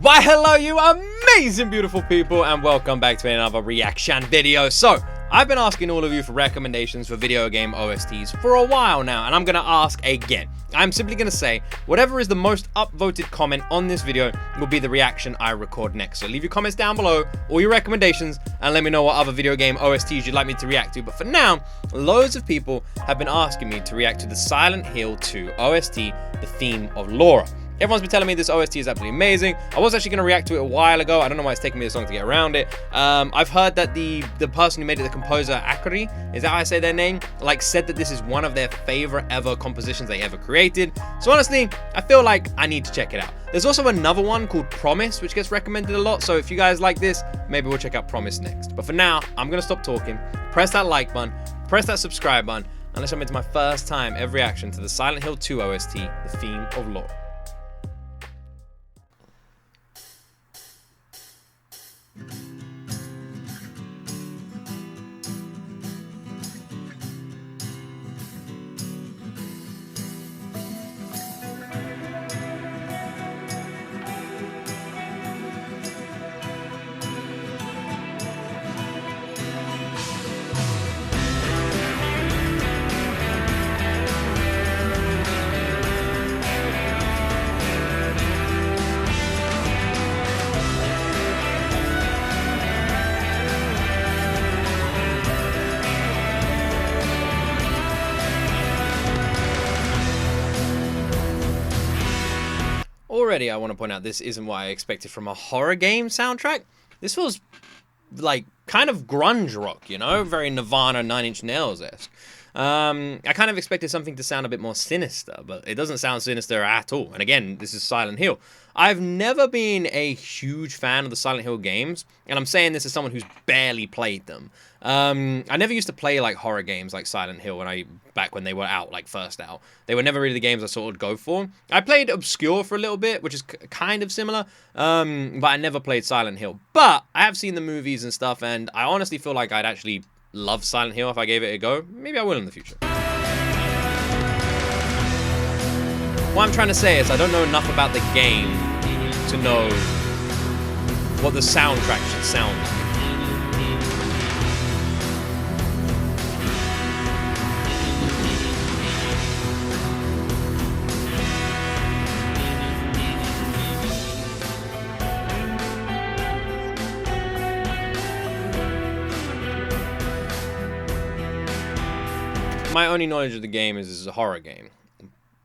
Why hello you amazing beautiful people, and welcome back to another reaction video. So I've been asking all of you for recommendations for video game OSTs for a while now, and I'm gonna ask again. I'm simply gonna say whatever is the most upvoted comment on this video will be the reaction I record next. So leave your comments down below, all your recommendations, and let me know what other video game OSTs you'd like me to react to. But for now, loads of people have been asking me to react to the Silent Hill 2 OST, the theme of Laura. Everyone's been telling me this OST is absolutely amazing. I was actually going to react to it a while ago. I don't know why it's taking me this long to get around it. I've heard that the person who made it, the composer Akira, is that how I say their name? Like, said that this is one of their favorite ever compositions they ever created. So honestly, I feel like I need to check it out. There's also another one called Promise, which gets recommended a lot. So if you guys like this, maybe we'll check out Promise next. But for now, I'm going to stop talking. Press that like button. Press that subscribe button. And let's jump into my first time ever reaction to the Silent Hill 2 OST, the theme of Laura. Already, I want to point out this isn't what I expected from a horror game soundtrack. This feels like kind of grunge rock, you know, very Nirvana, Nine Inch Nails-esque. I kind of expected something to sound a bit more sinister, but it doesn't sound sinister at all. And again, this is Silent Hill. I've never been a huge fan of the Silent Hill games, and I'm saying this as someone who's barely played them. I never used to play like horror games like Silent Hill back when they were out, like first out. They were never really the games I sort of go for. I played Obscure for a little bit, which is kind of similar, but I never played Silent Hill. But I have seen the movies and stuff, and I honestly feel like I'd actually love Silent Hill if I gave it a go. Maybe I will in the future. What I'm trying to say is I don't know enough about the game to know what the soundtrack should sound like. My only knowledge of the game is this is a horror game.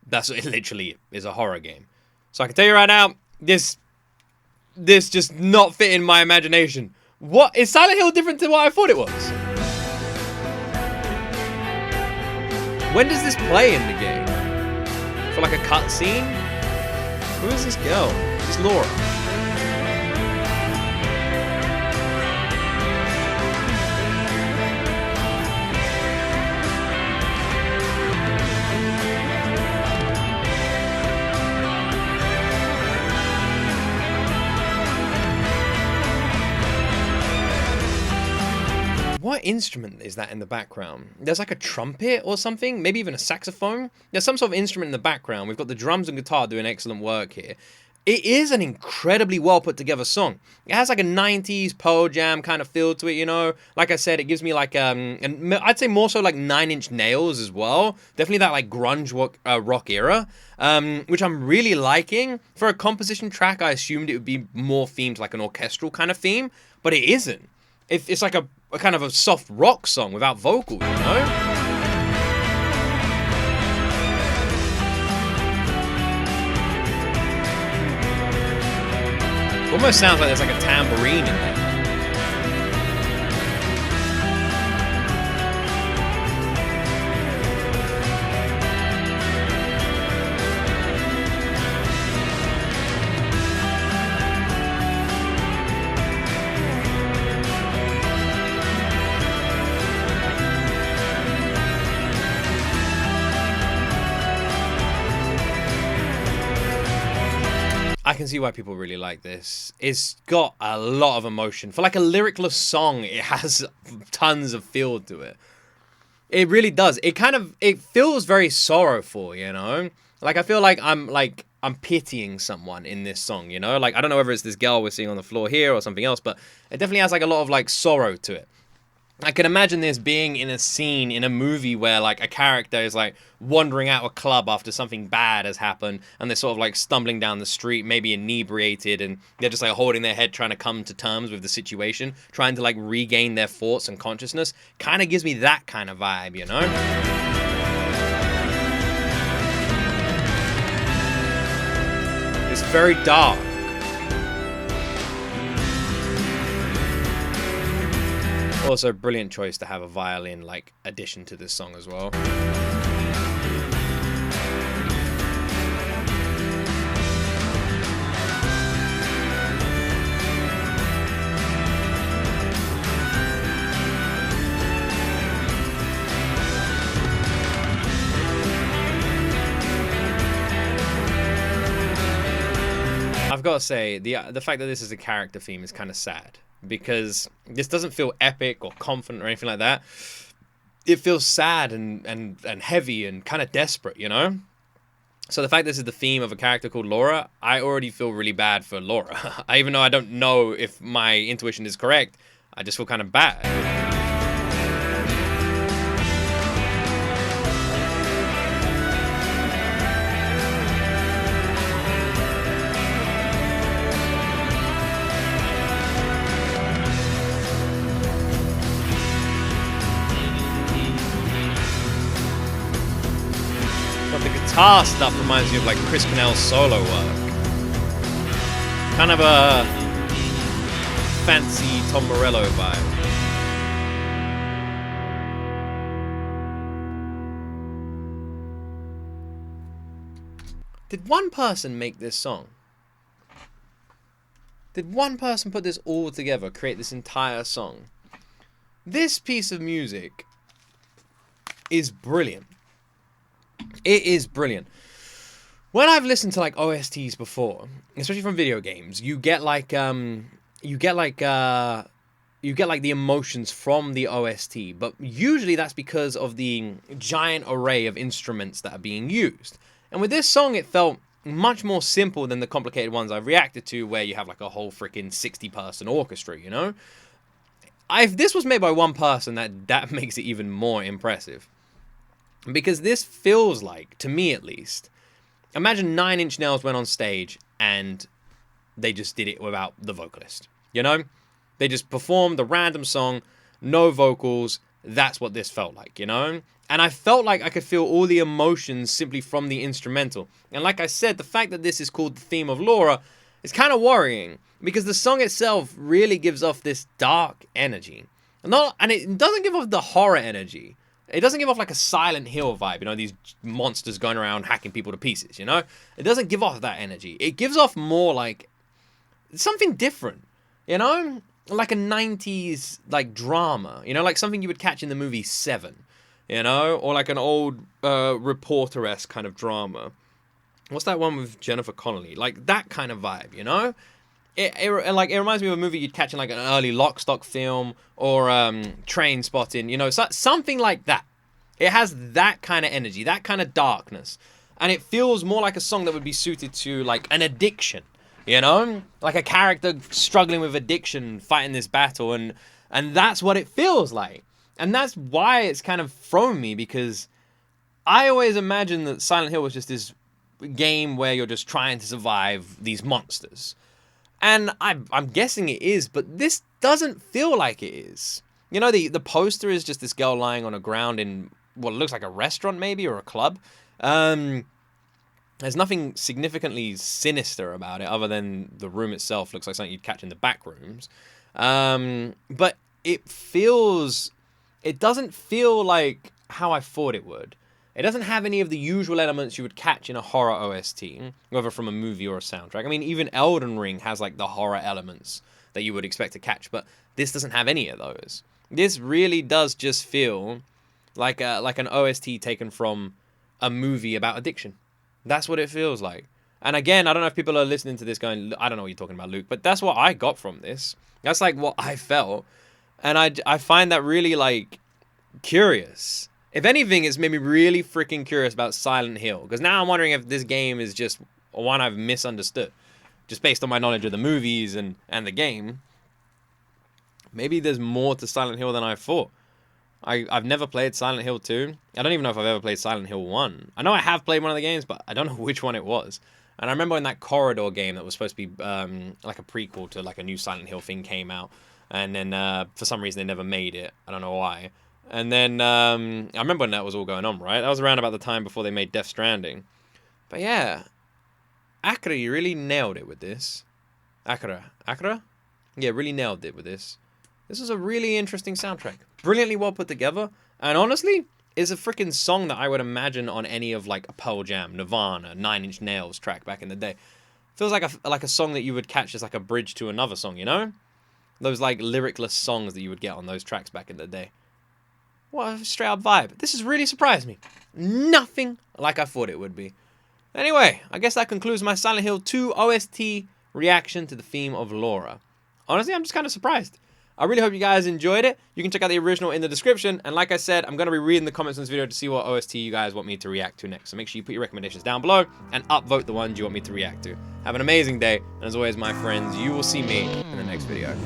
That's what it literally is, a horror game. So I can tell you right now, this just not fit in my imagination. What is Silent Hill different to what I thought it was? When does this play in the game? For like a cutscene? Who is this girl? It's Laura. What instrument is that in the background? There's like a trumpet or something, maybe even a saxophone. There's some sort of instrument in the background. We've got the drums and guitar doing excellent work here. It is an incredibly well put together song. It has like a 90s Pearl Jam kind of feel to it, you know? Like I said, it gives me like, and I'd say more so like Nine Inch Nails as well. Definitely that like grunge rock era, which I'm really liking. For a composition track, I assumed it would be more themed like an orchestral kind of theme, but it isn't. It's like a kind of a soft rock song without vocals, you know? Almost sounds like there's like a tambourine in there. I can see why people really like this. It's got a lot of emotion. For like a lyricless song, it has tons of feel to it. It really does. It feels very sorrowful, you know? Like, I feel like I'm pitying someone in this song, you know? Like, I don't know whether it's this girl we're seeing on the floor here or something else, but it definitely has like a lot of like sorrow to it. I can imagine this being in a scene in a movie where like a character is like wandering out a club after something bad has happened, and they're sort of like stumbling down the street, maybe inebriated, and they're just like holding their head, trying to come to terms with the situation, trying to like regain their thoughts and consciousness. Kind of gives me that kind of vibe, you know? It's very dark. Also, brilliant choice to have a violin like addition to this song as well. I've got to say, the fact that this is a character theme is kind of sad, because this doesn't feel epic or confident or anything like that. It feels sad and heavy and kind of desperate, you know? So the fact this is the theme of a character called Laura, I already feel really bad for Laura. Even though I don't know if my intuition is correct, I just feel kind of bad. But the guitar stuff reminds me of like Chris Cornell's solo work. Kind of a fancy Tom Morello vibe. Did one person make this song? Did one person put this all together, create this entire song? This piece of music is brilliant. It is brilliant. When I've listened to like OSTs before, especially from video games, you get like the emotions from the OST, but usually that's because of the giant array of instruments that are being used. And with this song, it felt much more simple than the complicated ones I've reacted to, where you have like a whole freaking 60-person orchestra, you know? If this was made by one person, that makes it even more impressive. Because this feels like, to me at least, imagine 9 Inch Nails went on stage and they just did it without the vocalist, you know? They just performed the random song, no vocals. That's what this felt like, you know? And I felt like I could feel all the emotions simply from the instrumental. And like I said, the fact that this is called the theme of Laura is kind of worrying, because the song itself really gives off this dark energy. And it doesn't give off the horror energy. It doesn't give off like a Silent Hill vibe, you know, these monsters going around hacking people to pieces, you know? It doesn't give off that energy. It gives off more like something different, you know? Like a 90s like drama, you know, like something you would catch in the movie Seven, you know? Or like an old reporter-esque kind of drama. What's that one with Jennifer Connelly? Like that kind of vibe, you know? It reminds me of a movie you'd catch in like an early Lock, Stock film, or Train Spotting, you know, something like that. It has that kind of energy, that kind of darkness, and it feels more like a song that would be suited to like an addiction, you know, like a character struggling with addiction, fighting this battle, and that's what it feels like, and that's why it's kind of thrown me, because I always imagined that Silent Hill was just this game where you're just trying to survive these monsters. And I'm guessing it is, but this doesn't feel like it is. You know, the poster is just this girl lying on the ground in what looks like a restaurant maybe, or a club. There's nothing significantly sinister about it other than the room itself looks like something you'd catch in the back rooms. But it doesn't feel like how I thought it would. It doesn't have any of the usual elements you would catch in a horror OST, whether from a movie or a soundtrack. I mean, even Elden Ring has like the horror elements that you would expect to catch, but this doesn't have any of those. This really does just feel like an OST taken from a movie about addiction. That's what it feels like. And again, I don't know if people are listening to this going, I don't know what you're talking about, Luke, but that's what I got from this. That's like what I felt. And I find that really like curious. If anything, it's made me really freaking curious about Silent Hill, because now I'm wondering if this game is just one I've misunderstood, just based on my knowledge of the movies and the game. Maybe there's more to Silent Hill than I thought. I've never played Silent Hill 2. I don't even know if I've ever played Silent Hill 1. I know I have played one of the games, but I don't know which one it was. And I remember in that Corridor game that was supposed to be like a prequel to like a new Silent Hill thing came out. And then for some reason they never made it. I don't know why. And then I remember when that was all going on, right? That was around about the time before they made Death Stranding. But yeah, Akira, you really nailed it with this. Akira? Yeah, really nailed it with this. This was a really interesting soundtrack. Brilliantly well put together. And honestly, it's a freaking song that I would imagine on any of like a Pearl Jam, Nirvana, Nine Inch Nails track back in the day. Feels like a song that you would catch as like a bridge to another song, you know? Those like lyricless songs that you would get on those tracks back in the day. What a straight up vibe. This has really surprised me. Nothing like I thought it would be. Anyway, I guess that concludes my Silent Hill 2 OST reaction to the theme of Laura. Honestly, I'm just kind of surprised. I really hope you guys enjoyed it. You can check out the original in the description. And like I said, I'm going to be reading the comments on this video to see what OST you guys want me to react to next. So make sure you put your recommendations down below and upvote the ones you want me to react to. Have an amazing day. And as always, my friends, you will see me in the next video.